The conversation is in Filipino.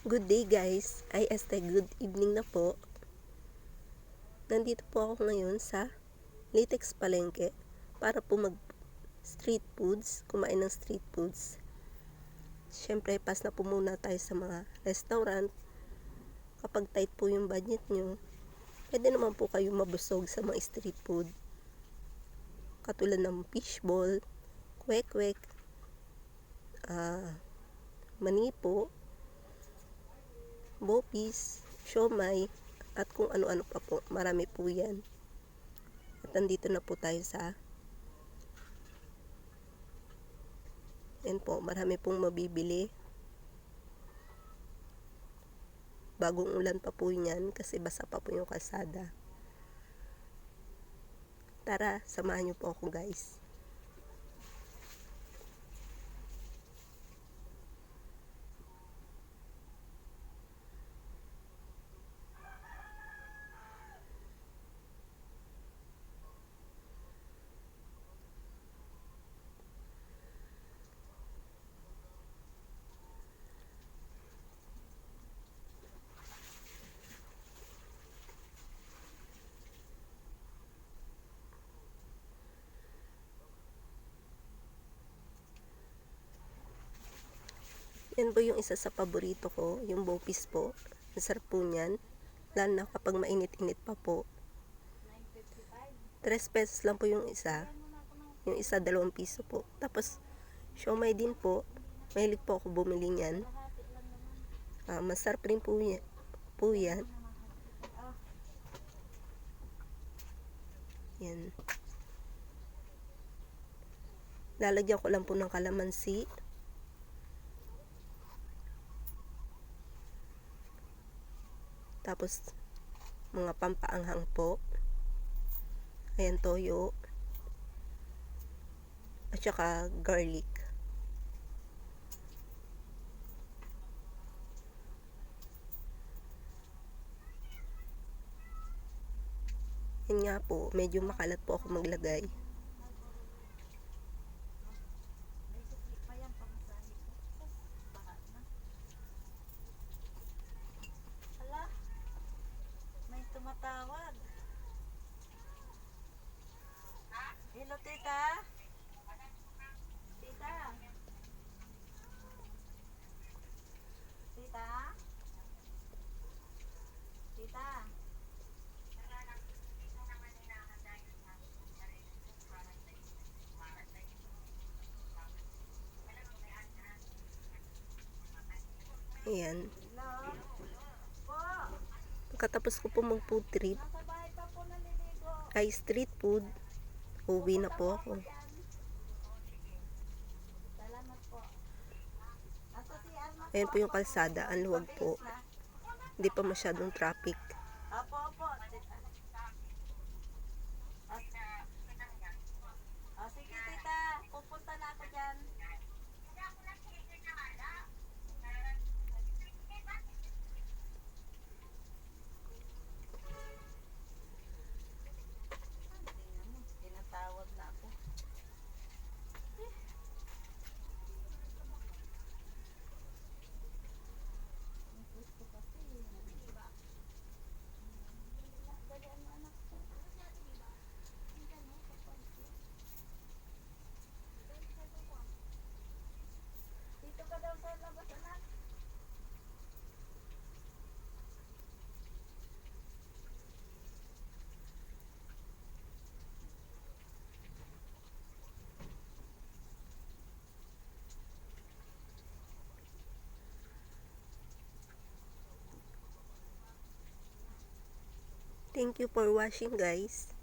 Good day guys, good evening na po. Nandito po ako ngayon sa Litex Palengke para po mag street foods, kumain ng street foods. Siyempre, pass na po muna tayo sa mga restaurant. Kapag tight po yung budget nyo, pwede naman po kayo mabusog sa mga street food. Katulad ng fishball, kwek-kwek, manipo, bopis, siomay, at kung ano-ano pa po. Marami po yan. At nandito na po tayo sa yan po, marami pong mabibili. Bagong ulan pa po yan kasi basa pa po yung kalsada. Tara, samahan niyo po ako guys. Yan po yung isa sa paborito ko, yung bopis po. Masarap po niyan, lalo na kapag mainit-init pa po. 3 pesos lang po yung isa 2 piso po. Tapos siomay din po, mahilig po ako bumili niyan. Masarap rin po yan. Yan. Lalagyan ko lang po ng kalamansi. Tapos, mga pampaanghang po. Ayan, toyo. At saka garlic. Yan nga po, medyo makalat po ako maglagay. Tumatawag. Hello, tita. Tita. Tita. Tita. Ayan. Hello. Po. Pagkatapos ko po mag food trip, Nasa bahay pa po naliligo. ay street food, uwi na po ako. Salamat po. Nasa si Alma po. Ayan po yung kalsada, ang luwag po. Hindi pa masyadong traffic. Opo, opo. Tita. Sige, tita. Pupunta na ako dyan. Tinatawag na ako. Dito ka daw sa labas, anak. Thank you for watching guys.